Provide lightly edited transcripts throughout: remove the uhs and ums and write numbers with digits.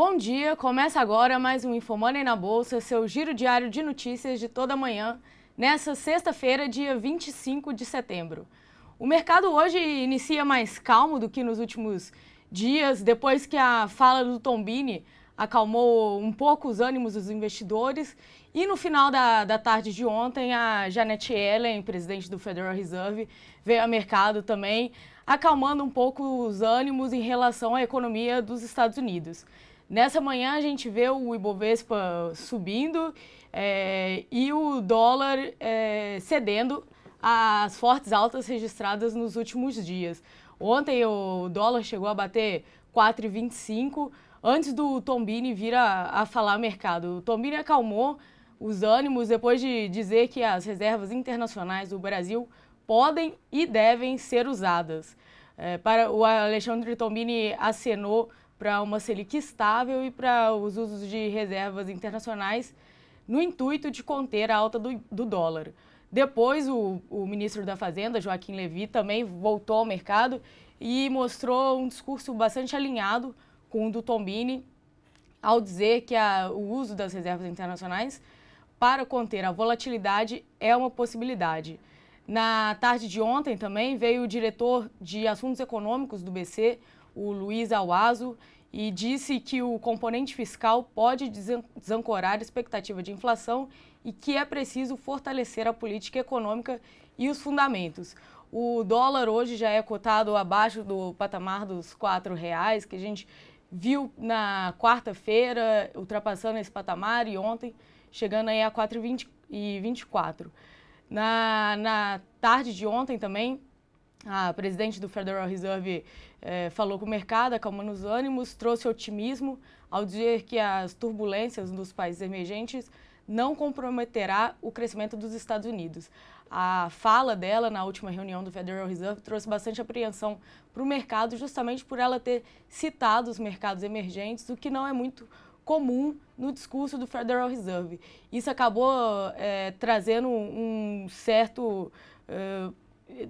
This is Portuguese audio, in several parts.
Bom dia, começa agora mais um InfoMoney na Bolsa, seu giro diário de notícias de toda manhã, nessa sexta-feira, dia 25 de setembro. O mercado hoje inicia mais calmo do que nos últimos dias, depois que a fala do Tombini acalmou um pouco os ânimos dos investidores. E no final da tarde de ontem, a Janet Yellen, presidente do Federal Reserve, veio ao mercado também, acalmando um pouco os ânimos em relação à economia dos Estados Unidos. Nessa manhã a gente vê o Ibovespa subindo e o dólar cedendo às fortes altas registradas nos últimos dias. Ontem o dólar chegou a bater 4,25 antes do Tombini vir a falar ao mercado. O Tombini acalmou os ânimos depois de dizer que as reservas internacionais do Brasil podem e devem ser usadas. O Alexandre Tombini acenou para uma Selic estável e para os usos de reservas internacionais no intuito de conter a alta do dólar. Depois, o ministro da Fazenda, Joaquim Levy, também voltou ao mercado e mostrou um discurso bastante alinhado com o do Tombini, ao dizer que o uso das reservas internacionais para conter a volatilidade é uma possibilidade. Na tarde de ontem também veio o diretor de Assuntos Econômicos do BC, o Luiz Alwazo, e disse que o componente fiscal pode desancorar a expectativa de inflação e que é preciso fortalecer a política econômica e os fundamentos. O dólar hoje já é cotado abaixo do patamar dos R$4, que a gente viu na quarta-feira, ultrapassando esse patamar, e ontem chegando aí a R$4,24. Na tarde de ontem também, a presidente do Federal Reserve falou com o mercado, acalmando os ânimos, trouxe otimismo ao dizer que as turbulências dos países emergentes não comprometerá o crescimento dos Estados Unidos. A fala dela na última reunião do Federal Reserve trouxe bastante apreensão para o mercado, justamente por ela ter citado os mercados emergentes, o que não é muito comum no discurso do Federal Reserve. Isso acabou trazendo um certo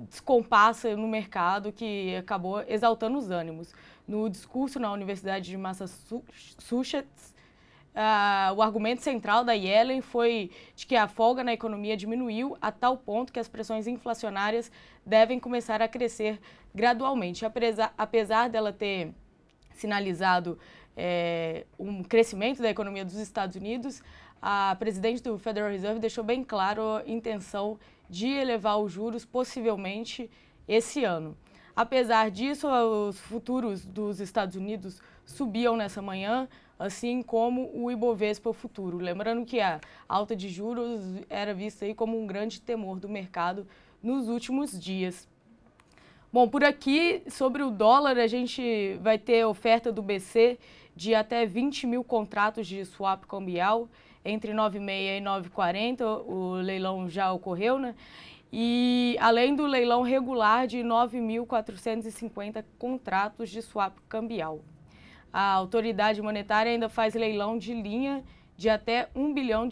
descompasso no mercado que acabou exaltando os ânimos. No discurso na Universidade de Massachusetts, o argumento central da Yellen foi de que a folga na economia diminuiu a tal ponto que as pressões inflacionárias devem começar a crescer gradualmente. Apesar dela ter sinalizado um crescimento da economia dos Estados Unidos, a presidente do Federal Reserve deixou bem claro a intenção de elevar os juros possivelmente esse ano. Apesar disso, os futuros dos Estados Unidos subiam nessa manhã, assim como o Ibovespa futuro. Lembrando que a alta de juros era vista aí como um grande temor do mercado nos últimos dias. Bom, por aqui, sobre o dólar, a gente vai ter oferta do BC de até 20 mil contratos de swap cambial, entre 9,6 e 9,40, o leilão já ocorreu, né? E além do leilão regular de 9.450 contratos de swap cambial. A autoridade monetária ainda faz leilão de linha de até $1 bilhão.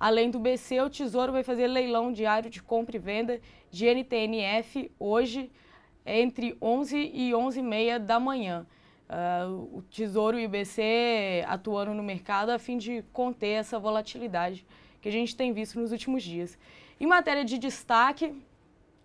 Além do BC, o Tesouro vai fazer leilão diário de compra e venda de NTNF hoje, entre 11 e 11h30 da manhã. O Tesouro e o BC atuando no mercado a fim de conter essa volatilidade que a gente tem visto nos últimos dias. Em matéria de destaque,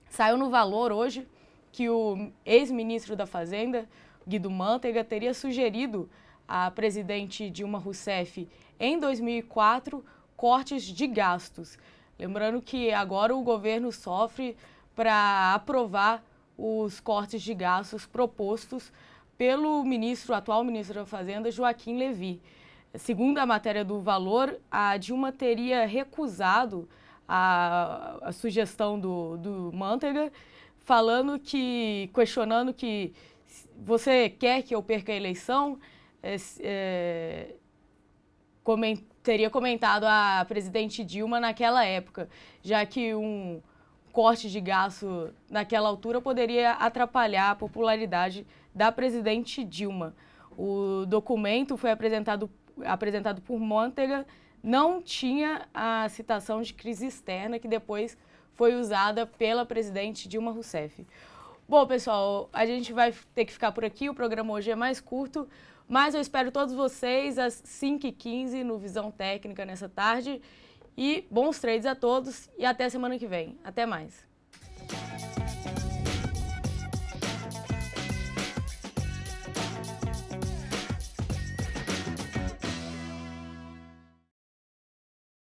saiu no Valor hoje que o ex-ministro da Fazenda, Guido Mantega, teria sugerido à presidente Dilma Rousseff, em 2004, cortes de gastos. Lembrando que agora o governo sofre para aprovar os cortes de gastos propostos pelo atual ministro da Fazenda, Joaquim Levy. Segundo a matéria do Valor, a Dilma teria recusado a sugestão do Mantega, questionando que você quer que eu perca a eleição, teria comentado a presidente Dilma naquela época, já que um corte de gasto naquela altura poderia atrapalhar a popularidade da presidente Dilma. O documento foi apresentado por Mantega, não tinha a citação de crise externa que depois foi usada pela presidente Dilma Rousseff. Bom, pessoal, a gente vai ter que ficar por aqui, o programa hoje é mais curto, mas eu espero todos vocês às 5h15 no Visão Técnica nessa tarde. E bons trades a todos e até semana que vem. Até mais.